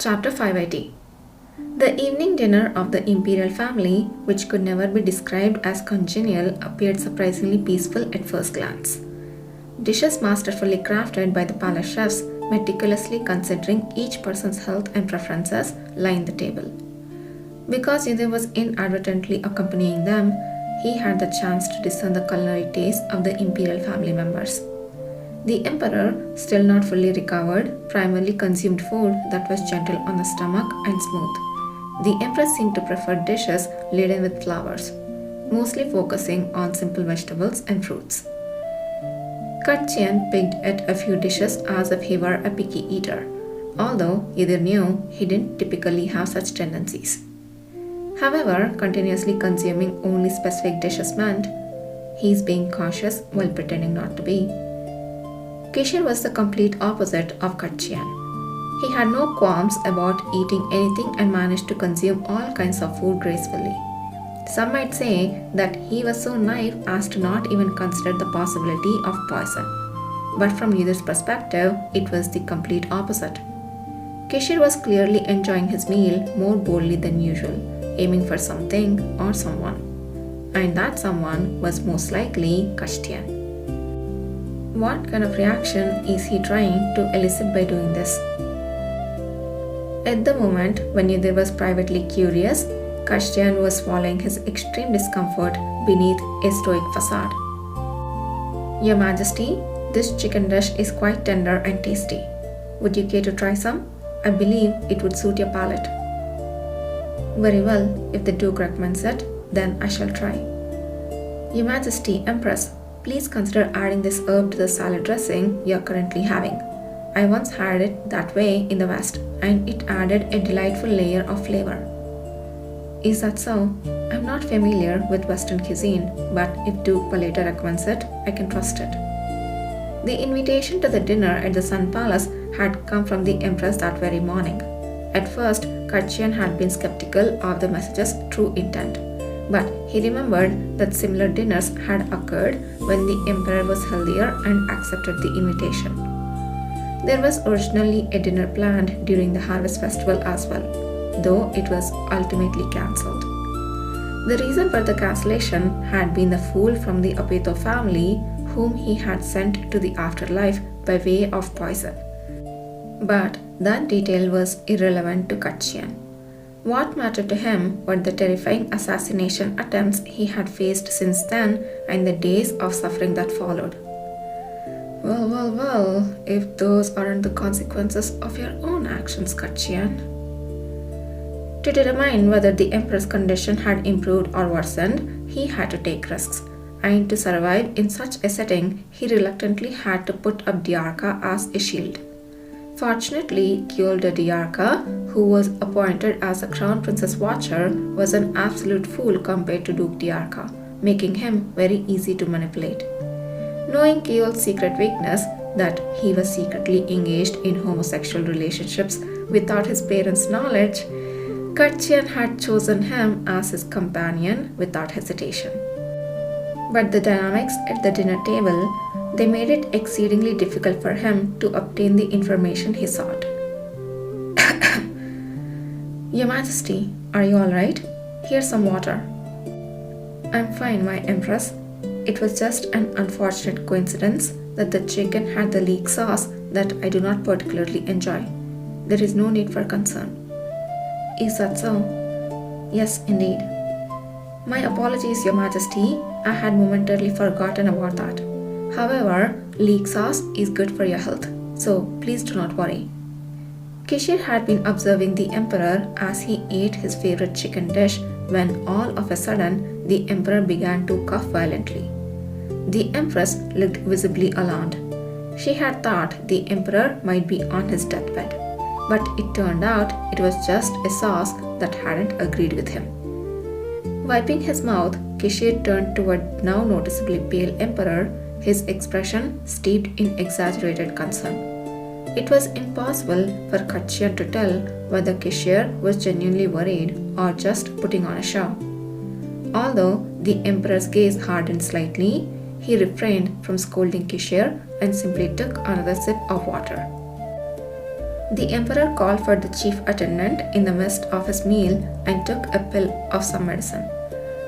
Chapter 580. The evening dinner of the imperial family, which could never be described as congenial, appeared surprisingly peaceful at first glance. Dishes masterfully crafted by the palace chefs, meticulously considering each person's health and preferences, lined the table. Because Yudhi was inadvertently accompanying them, he had the chance to discern the culinary tastes of the imperial family members. The emperor, still not fully recovered, primarily consumed food that was gentle on the stomach and smooth. The empress seemed to prefer dishes laden with flowers, mostly focusing on simple vegetables and fruits. Kachyan picked at a few dishes as if he were a picky eater, although either knew he didn't typically have such tendencies. However, continuously consuming only specific dishes meant he's being cautious while pretending not to be. Kishir was the complete opposite of Kachyan. He had no qualms about eating anything and managed to consume all kinds of food gracefully. Some might say that he was so naive as to not even consider the possibility of poison. But from Yudhi's perspective, it was the complete opposite. Kishir was clearly enjoying his meal more boldly than usual, aiming for something or someone. And that someone was most likely Kashtian. What kind of reaction is he trying to elicit by doing this? At the moment when Yudhi was privately curious, Kashtian was swallowing his extreme discomfort beneath a stoic facade. Your Majesty, this chicken dish is quite tender and tasty. Would you care to try some? I believe it would suit your palate. Very well, if the Duke recommends it, then I shall try. Your Majesty, Empress, please consider adding this herb to the salad dressing you are currently having. I once had it that way in the West, and it added a delightful layer of flavor. Is that so? I'm not familiar with Western cuisine, but if Duke Paleta recommends it, I can trust it. The invitation to the dinner at the Sun Palace had come from the Empress that very morning. At first, Kachyan had been skeptical of the message's true intent. But he remembered that similar dinners had occurred when the emperor was healthier and accepted the invitation. There was originally a dinner planned during the harvest festival as well, though it was ultimately cancelled. The reason for the cancellation had been the fool from the Apeto family whom he had sent to the afterlife by way of poison. But that detail was irrelevant to Kachyan. What mattered to him were the terrifying assassination attempts he had faced since then and the days of suffering that followed. Well, if those aren't the consequences of your own actions, Kachyan. To determine whether the emperor's condition had improved or worsened, he had to take risks, and to survive in such a setting, he reluctantly had to put up Diarca as a shield. Fortunately, Kyol de Diarca, who was appointed as the Crown Princess Watcher, was an absolute fool compared to Duke Diarca, making him very easy to manipulate. Knowing Kyol's secret weakness, that he was secretly engaged in homosexual relationships without his parents' knowledge, Kachyan had chosen him as his companion without hesitation. But the dynamics at the dinner table, they made it exceedingly difficult for him to obtain the information he sought. Your Majesty, are you alright? Here's some water. I'm fine, my Empress. It was just an unfortunate coincidence that the chicken had the leek sauce that I do not particularly enjoy. There is no need for concern. Is that so? Yes, indeed. My apologies, Your Majesty. I had momentarily forgotten about that. However, leek sauce is good for your health, so please do not worry. Kishir had been observing the emperor as he ate his favorite chicken dish when all of a sudden the emperor began to cough violently. The empress looked visibly alarmed. She had thought the emperor might be on his deathbed, but it turned out it was just a sauce that hadn't agreed with him. Wiping his mouth, Kishir turned toward now noticeably pale emperor, his expression steeped in exaggerated concern. It was impossible for Kachyan to tell whether Kishir was genuinely worried or just putting on a show. Although the emperor's gaze hardened slightly, he refrained from scolding Kishir and simply took another sip of water. The emperor called for the chief attendant in the midst of his meal and took a pill of some medicine.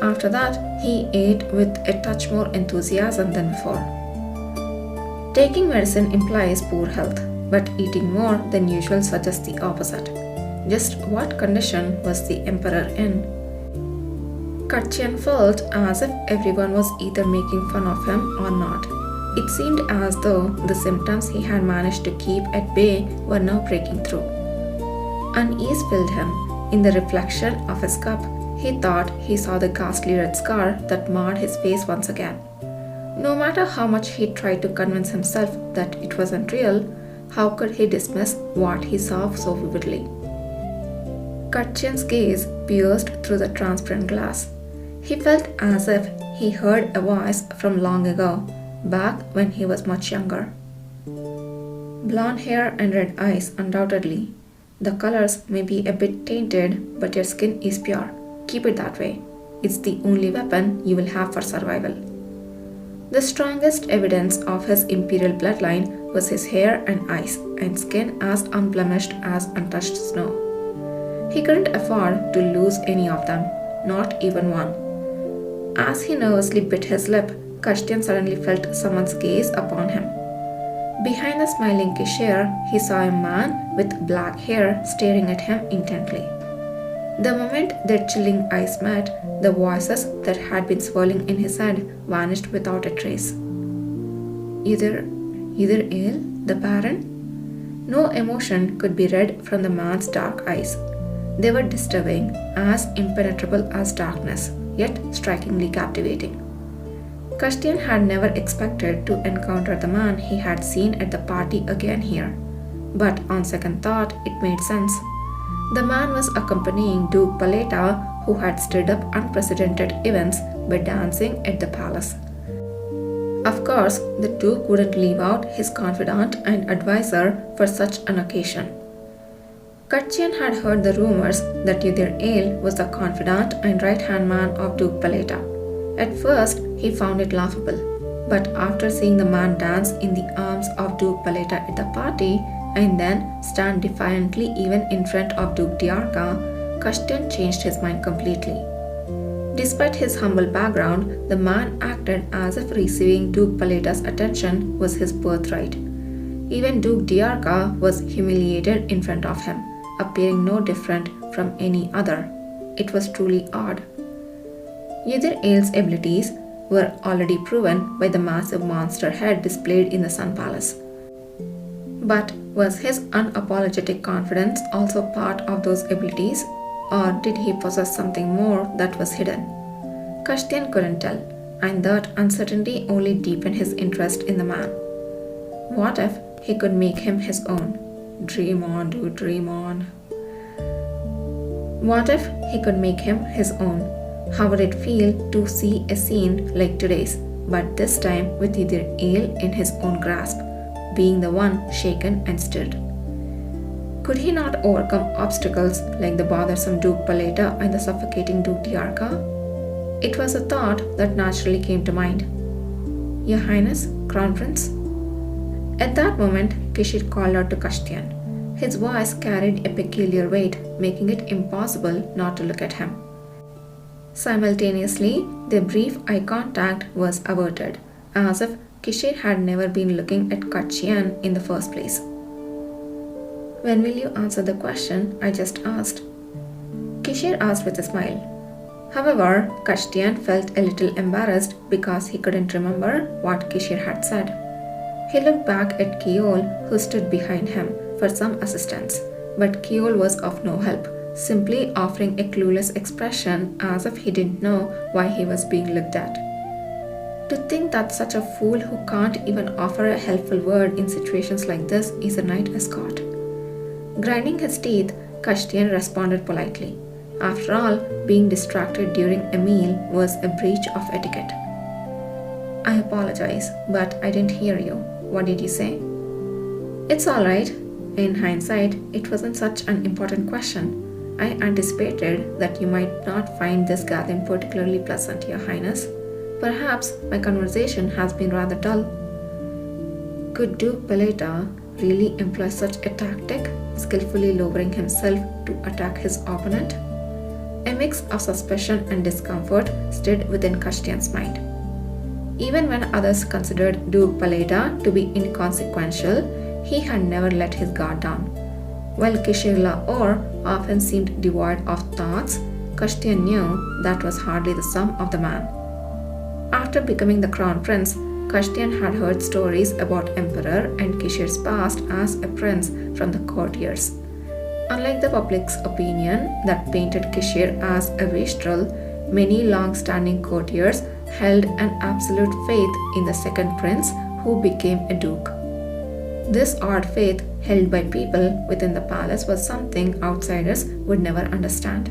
After that, he ate with a touch more enthusiasm than before. Taking medicine implies poor health, but eating more than usual suggests the opposite. Just what condition was the emperor in? Katian felt as if everyone was either making fun of him or not. It seemed as though the symptoms he had managed to keep at bay were now breaking through. Unease filled him. In the reflection of his cup, he thought he saw the ghastly red scar that marred his face once again. No matter how much he tried to convince himself that it wasn't real, how could he dismiss what he saw so vividly? Katian's gaze pierced through the transparent glass. He felt as if he heard a voice from long ago, back when he was much younger. Blonde hair and red eyes, undoubtedly. The colors may be a bit tainted, but your skin is pure. Keep it that way. It's the only weapon you will have for survival. The strongest evidence of his imperial bloodline was his hair and eyes, and skin as unblemished as untouched snow. He couldn't afford to lose any of them, not even one. As he nervously bit his lip, Kashtian suddenly felt someone's gaze upon him. Behind the smiling Kishir, he saw a man with black hair staring at him intently. The moment their chilling eyes met, the voices that had been swirling in his head vanished without a trace. Either ill, the Baron? No emotion could be read from the man's dark eyes. They were disturbing, as impenetrable as darkness, yet strikingly captivating. Kashtian had never expected to encounter the man he had seen at the party again here, but on second thought it made sense. The man was accompanying Duke Paleta, who had stirred up unprecedented events by dancing at the palace. Of course, the Duke wouldn't leave out his confidant and advisor for such an occasion. Katian had heard the rumors that Yudir Ale was the confidant and right-hand man of Duke Paleta. At first, he found it laughable, but after seeing the man dance in the arms of Duke Paleta at the party and then stand defiantly even in front of Duke Diarca, Kashtian changed his mind completely. Despite his humble background, the man acted as if receiving Duke Paleta's attention was his birthright. Even Duke Diarca was humiliated in front of him, appearing no different from any other. It was truly odd. Yudir Ale's abilities were already proven by the massive monster head displayed in the Sun Palace. But was his unapologetic confidence also part of those abilities, or did he possess something more that was hidden? Kashtian couldn't tell, and that uncertainty only deepened his interest in the man. What if he could make him his own? Dream on, dude, dream on. What if he could make him his own? How would it feel to see a scene like today's, but this time with Yudir Ale in his own grasp, being the one shaken and stirred? Could he not overcome obstacles like the bothersome Duke Paleta and the suffocating Duke Diarca? It was a thought that naturally came to mind. Your Highness, Crown Prince? At that moment, Kishir called out to Kashtian. His voice carried a peculiar weight, making it impossible not to look at him. Simultaneously, their brief eye contact was averted, as if Kishir had never been looking at Katian in the first place. When will you answer the question I just asked? Kishir asked with a smile. However, Kashtian felt a little embarrassed because he couldn't remember what Kishir had said. He looked back at Kiol, who stood behind him, for some assistance, but Kiol was of no help, simply offering a clueless expression as if he didn't know why he was being looked at. To think that such a fool who can't even offer a helpful word in situations like this is a knight escort. Grinding his teeth, Kashtian responded politely. After all, being distracted during a meal was a breach of etiquette. I apologize, but I didn't hear you. What did you say? It's alright. In hindsight, it wasn't such an important question. I anticipated that you might not find this gathering particularly pleasant, Your Highness. Perhaps my conversation has been rather dull. Could Duke Paleta really employ such a tactic, skillfully lowering himself to attack his opponent? A mix of suspicion and discomfort stirred within Christian's mind. Even when others considered Duke Paleta to be inconsequential, he had never let his guard down. While Kishir Lahore often seemed devoid of thoughts, Christian knew that was hardly the sum of the man. After becoming the crown prince, Christian had heard stories about Emperor and Kishir's past as a prince from the courtiers. Unlike the public's opinion that painted Kishir as a wastrel, many long-standing courtiers held an absolute faith in the second prince who became a duke. This odd faith held by people within the palace was something outsiders would never understand.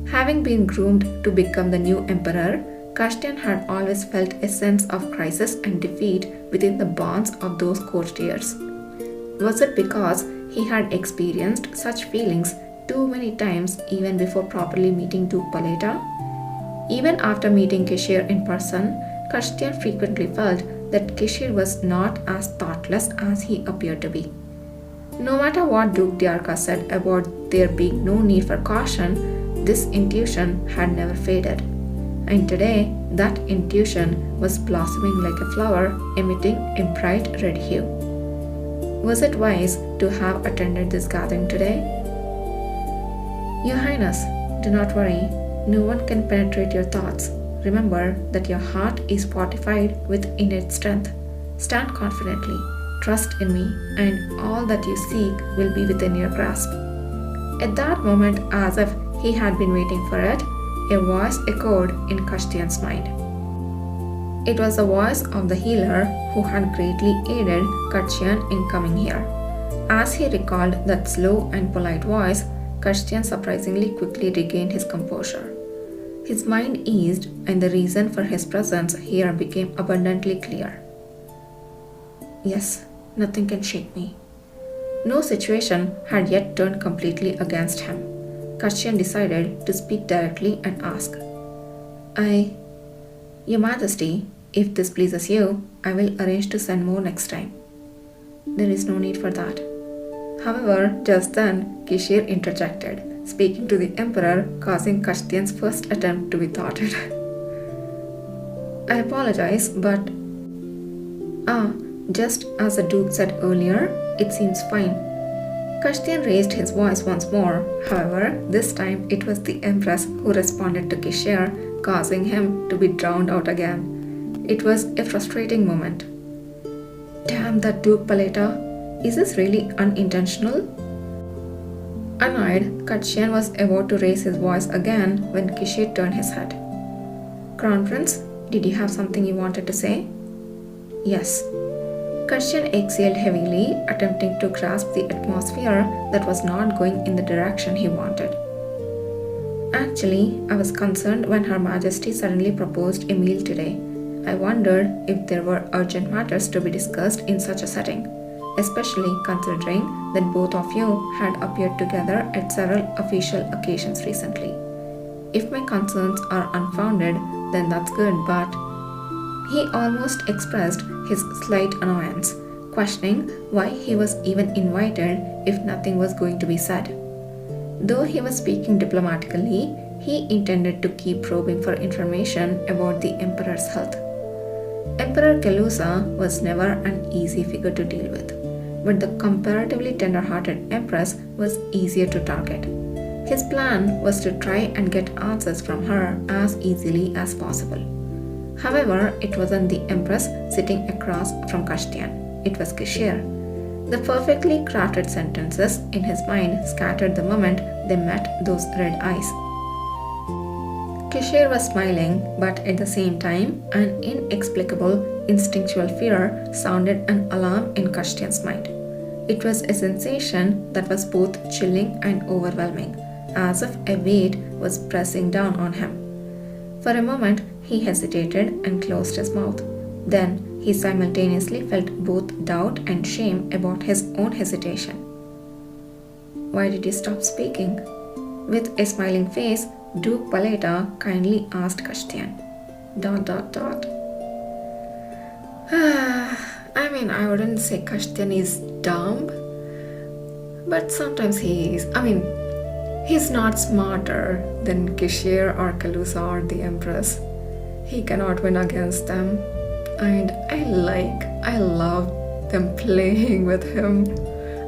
Having been groomed to become the new emperor, Christian had always felt a sense of crisis and defeat within the bonds of those courtiers. Was it because he had experienced such feelings too many times even before properly meeting Duke Paleta? Even after meeting Kishir in person, Christian frequently felt that Kishir was not as thoughtless as he appeared to be. No matter what Duke Diarca said about there being no need for caution, this intuition had never faded. And today, that intuition was blossoming like a flower, emitting a bright red hue. Was it wise to have attended this gathering today? Your Highness, do not worry. No one can penetrate your thoughts. Remember that your heart is fortified with innate strength. Stand confidently, trust in me, and all that you seek will be within your grasp. At that moment, as if he had been waiting for it, a voice echoed in Christian's mind. It was the voice of the healer who had greatly aided Christian in coming here. As he recalled that slow and polite voice, Christian surprisingly quickly regained his composure. His mind eased, and the reason for his presence here became abundantly clear. Yes, nothing can shake me. No situation had yet turned completely against him. Christian decided to speak directly and ask, Your Majesty, if this pleases you, I will arrange to send more next time. There is no need for that. However, just then, Kishir interjected, speaking to the emperor, causing Christian's first attempt to be thwarted. I apologize, but... just as the Duke said earlier, it seems fine. Christian raised his voice once more. However, this time it was the Empress who responded to Kishir, causing him to be drowned out again. It was a frustrating moment. Damn that Duke Paleta! Is this really unintentional? Annoyed, Christian was about to raise his voice again when Kishir turned his head. Crown Prince, did you have something you wanted to say? Yes. Christian exhaled heavily, attempting to grasp the atmosphere that was not going in the direction he wanted. Actually, I was concerned when Her Majesty suddenly proposed a meal today. I wondered if there were urgent matters to be discussed in such a setting, especially considering that both of you had appeared together at several official occasions recently. If my concerns are unfounded, then that's good, but... He almost expressed his slight annoyance, questioning why he was even invited if nothing was going to be said. Though he was speaking diplomatically, he intended to keep probing for information about the Emperor's health. Emperor Kalusa was never an easy figure to deal with, but the comparatively tender-hearted Empress was easier to target. His plan was to try and get answers from her as easily as possible. However, it wasn't the Empress sitting across from Christian. It was Kishir. The perfectly crafted sentences in his mind scattered the moment they met those red eyes. Kishir was smiling, but at the same time, an inexplicable, instinctual fear sounded an alarm in Christian's mind. It was a sensation that was both chilling and overwhelming, as if a weight was pressing down on him. For a moment, he hesitated and closed his mouth. Then, he simultaneously felt both doubt and shame about his own hesitation. Why did you stop speaking? With a smiling face, Duke Paleta kindly asked Christian. ... I mean, I wouldn't say Kashtian is dumb, but sometimes he is. I mean, he's not smarter than Kishir or Kalusa or the Empress. He cannot win against them. And I love them playing with him.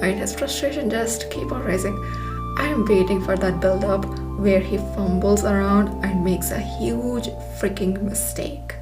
And his frustration just keep on rising. I am waiting for that build up where he fumbles around and makes a huge freaking mistake.